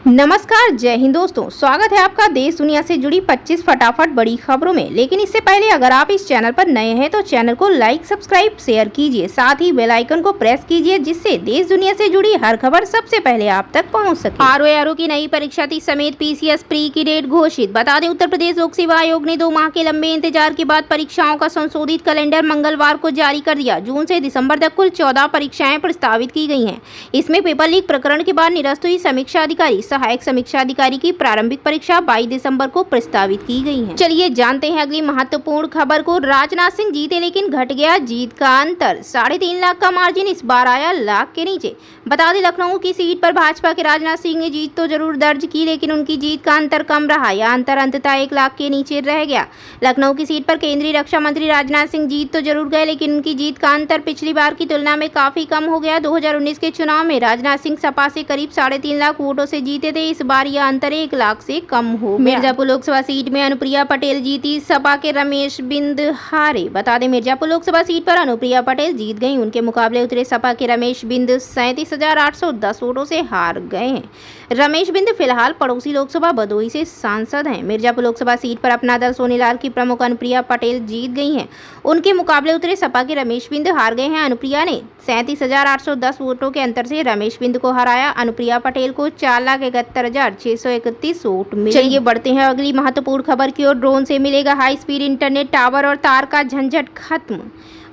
नमस्कार, जय हिंद दोस्तों। स्वागत है आपका देश दुनिया से जुड़ी 25 फटाफट बड़ी खबरों में। लेकिन इससे पहले अगर आप इस चैनल पर नए हैं तो चैनल को लाइक, सब्सक्राइब, शेयर कीजिए। साथ ही बेल आइकन को प्रेस कीजिए जिससे देश दुनिया से जुड़ी हर खबर सबसे पहले आप तक पहुंच सके। आरओ की नई परीक्षा तिथि समेत पीसीएस प्री की डेट घोषित। बता दें, उत्तर प्रदेश लोक सेवा आयोग ने 2 माह के लंबे इंतजार के बाद परीक्षाओं का संशोधित कैलेंडर मंगलवार को जारी कर दिया। जून से दिसंबर तक कुल 14 परीक्षाएं प्रस्तावित की गई हैं। इसमें पेपर लीक प्रकरण के बाद निरस्त हुई समीक्षा अधिकारी, सहायक समीक्षा अधिकारी की प्रारंभिक परीक्षा 22 दिसंबर को प्रस्तावित की गई है। चलिए जानते हैं अगली महत्वपूर्ण खबर को। राजनाथ सिंह जीते लेकिन घट गया जीत का अंतर। 3.5 लाख का मार्जिन इस बार आया लाख के नीचे। बता दें, लखनऊ की सीट पर भाजपा के राजनाथ सिंह ने जीत तो जरूर दर्ज की, लेकिन उनकी जीत का अंतर कम रहा। यह अंतर अंततः 1 लाख के नीचे रह गया। लखनऊ की सीट पर केंद्रीय रक्षा मंत्री राजनाथ सिंह जीत तो जरूर गए, लेकिन उनकी जीत का अंतर पिछली बार की तुलना में काफी कम हो गया। 2019 के चुनाव में राजनाथ सिंह सपा से करीब 3.5 लाख वोटों से जीते थे। इस बार यह अंतर 1 लाख से कम हो गया। मिर्जापुर लोकसभा सीट में अनुप्रिया पटेल जीती, सपा के रमेश बिंद हारे। बता दें, मिर्जापुर लोकसभा सीट पर अनुप्रिया पटेल जीत गई। उनके मुकाबले उतरे सपा के रमेश बिंद 37,810 वोटों से हार गए हैं। रमेश बिंद फिलहाल पड़ोसी लोकसभा भदोही से सांसद हैं। मिर्जापुर लोकसभा सीट पर अपना दल सोनेलाल की प्रमुख अनुप्रिया पटेल जीत गई हैं। उनके मुकाबले उतरे सपा के रमेश बिंद हार गए हैं। अनुप्रिया ने 37,810 वोटों के अंतर से रमेश बिंद को हराया। अनुप्रिया पटेल को 4,71,631 वोट मिले। चलिए बढ़ते हैं अगली महत्वपूर्ण खबर की ओर। ड्रोन से मिलेगा हाई स्पीड इंटरनेट, टावर और तार का झंझट खत्म।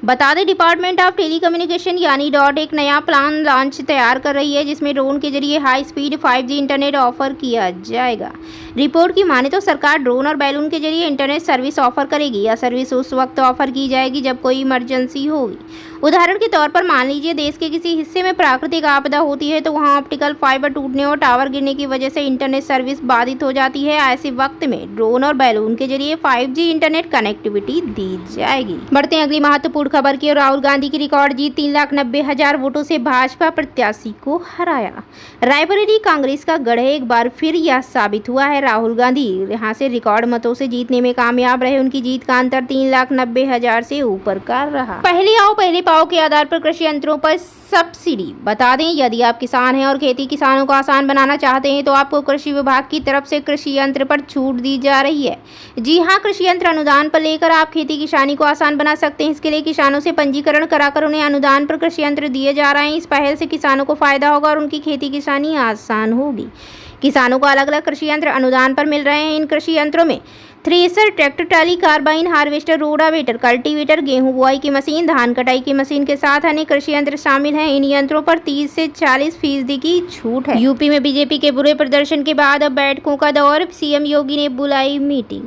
बता दें, डिपार्टमेंट ऑफ टेलीकम्युनिकेशन यानी डॉट एक नया प्लान लॉन्च तैयार कर रही है, जिसमें ड्रोन के जरिए high speed 5G internet offer किया जाएगा। रिपोर्ट की माने तो सरकार ड्रोन और बैलून के जरिए इंटरनेट सर्विस ऑफर करेगी। यह सर्विस उस वक्त ऑफर की जाएगी जब कोई इमरजेंसी होगी। उदाहरण के तौर पर मान लीजिए देश के किसी हिस्से में प्राकृतिक आपदा होती है तो वहां ऑप्टिकल फाइबर टूटने और टावर गिरने की वजह से इंटरनेट सर्विस बाधित हो जाती है। ऐसे वक्त में ड्रोन और बैलून के जरिए 5G इंटरनेट कनेक्टिविटी दी जाएगी। बढ़ते हैं अगली महत्वपूर्ण खबर की। राहुल गांधी की रिकॉर्ड जीत, 3,90,000 वोटों से भाजपा प्रत्याशी को हराया। रायबरेली कांग्रेस का गढ़ है। एक बार फिर यह साबित हुआ है। राहुल गांधी यहां से रिकॉर्ड मतों से जीतने में कामयाब रहे। उनकी जीत का अंतर 3,90,000 से ऊपर का रहा। पहले आओ पहले पाओ के आधार पर कृषि यंत्रों पर सब्सिडी। बता दें, यदि आप किसान हैं और खेती किसानों को आसान बनाना चाहते हैं तो आपको कृषि विभाग की तरफ से कृषि यंत्र पर छूट दी जा रही है। जी हां, कृषि यंत्र अनुदान पर लेकर आप खेती किसानी को आसान बना सकते हैं। इसके लिए किसानों से पंजीकरण कराकर उन्हें अनुदान पर कृषि यंत्र दिए जा रहे हैं। इस पहल से किसानों को फायदा होगा और उनकी खेती किसानी आसान होगी। किसानों को अलग अलग कृषि यंत्र अनुदान पर मिल रहे हैं। इन कृषि यंत्रों में thresher, tractor trolley, combine, harvester, rotavator, cultivator, गेहूं बुआई की मशीन, धान कटाई की मशीन के साथ अन्य कृषि यंत्र शामिल हैं। इन यंत्रों पर 30 से 40% की छूट है। यूपी में बीजेपी के बुरे प्रदर्शन के बाद अब बैठकों का दौर। सीएम योगी ने बुलाई मीटिंग।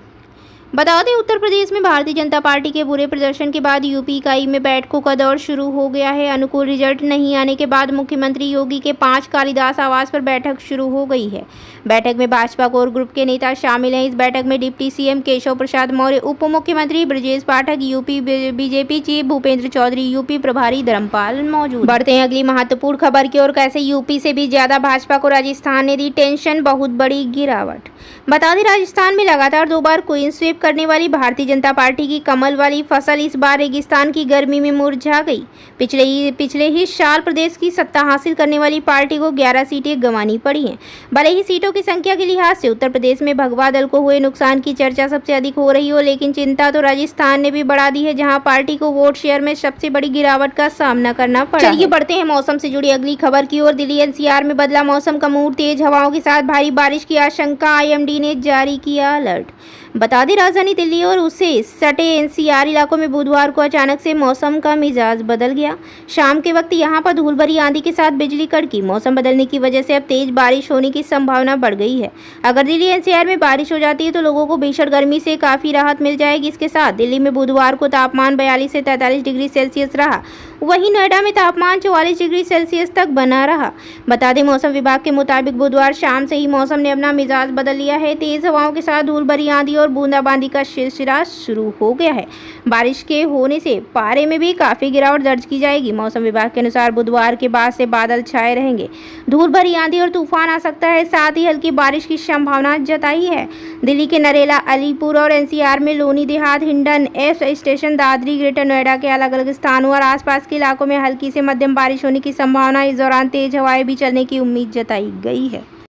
बता दें, उत्तर प्रदेश में भारतीय जनता पार्टी के बुरे प्रदर्शन के बाद यूपी इकाई में बैठकों का दौर शुरू हो गया है। अनुकूल रिजल्ट नहीं आने के बाद मुख्यमंत्री योगी के 5 कालिदास आवास पर बैठक शुरू हो गई है। बैठक में भाजपा कोर ग्रुप के नेता शामिल हैं। इस बैठक में डिप्टी सीएम केशव प्रसाद मौर्य, उप मुख्यमंत्री Brajesh Pathak, UP BJP chief Bhupendra Chaudhary, UP प्रभारी धर्मपाल मौजूद। बढ़ते हैं अगली महत्वपूर्ण खबर की ओर। कैसे यूपी से भी ज्यादा भाजपा को राजस्थान ने दी टेंशन, बहुत बड़ी गिरावट। बता दें, राजस्थान में लगातार 2 बार क्वीन स्वीप करने वाली भारतीय जनता पार्टी की कमल वाली फसल इस बार रेगिस्तान की गर्मी में मुरझा गई। पिछले ही साल प्रदेश की सत्ता हासिल करने वाली पार्टी को 11 सीटें गंवानी पड़ी हैं। भले ही सीटों की संख्या के लिहाज से उत्तर प्रदेश में भगवा दल को हुए नुकसान की चर्चा सबसे अधिक हो रही हो, लेकिन चिंता तो राजस्थान ने भी बढ़ा दी है, जहां पार्टी को वोट शेयर में सबसे बड़ी गिरावट का सामना करना पड़ा। चलिए बढ़ते हैं मौसम से जुड़ी अगली खबर की ओर। दिल्ली एनसीआर में बदला मौसम का मूड, तेज हवाओं के साथ भारी बारिश की आशंका। आईएमडी ने जारी किया अलर्ट। बता दें, राजधानी दिल्ली और उससे सटे एनसीआर इलाकों में बुधवार को अचानक से मौसम का मिजाज बदल गया। शाम के वक्त यहां पर धूल भरी आंधी के साथ बिजली कड़की। मौसम बदलने की वजह से अब तेज बारिश होने की संभावना बढ़ गई है। अगर दिल्ली एनसीआर में बारिश हो जाती है तो लोगों को भीषण गर्मी से काफी राहत मिल जाएगी। इसके साथ दिल्ली में बुधवार को तापमान 42 से 43 डिग्री सेल्सियस रहा। वहीं नोएडा में तापमान 44 डिग्री सेल्सियस तक बना रहा। बता दें, मौसम विभाग के मुताबिक बुधवार शाम से ही मौसम ने अपना मिजाज बदल लिया है। तेज हवाओं के साथ धूल भरी आंधी और बूंदाबांदी का सिलसिला शुरू हो गया है। बारिश के होने से पारे में भी काफी गिरावट दर्ज की जाएगी। मौसम विभाग के अनुसार बुधवार के बाद से बादल छाए रहेंगे, धूल भरी आंधी और तूफान आ सकता है, साथ ही हल्की बारिश की संभावना जताई है। दिल्ली के नरेला, अलीपुर और एनसीआर में लोनी देहात, Hindon, F station, Dadri, greater Noida के अलग अलग स्थानों और आसपास के इलाकों में हल्की से मध्यम बारिश होने की संभावना। इस दौरान तेज हवाएं भी चलने की उम्मीद जताई गई है।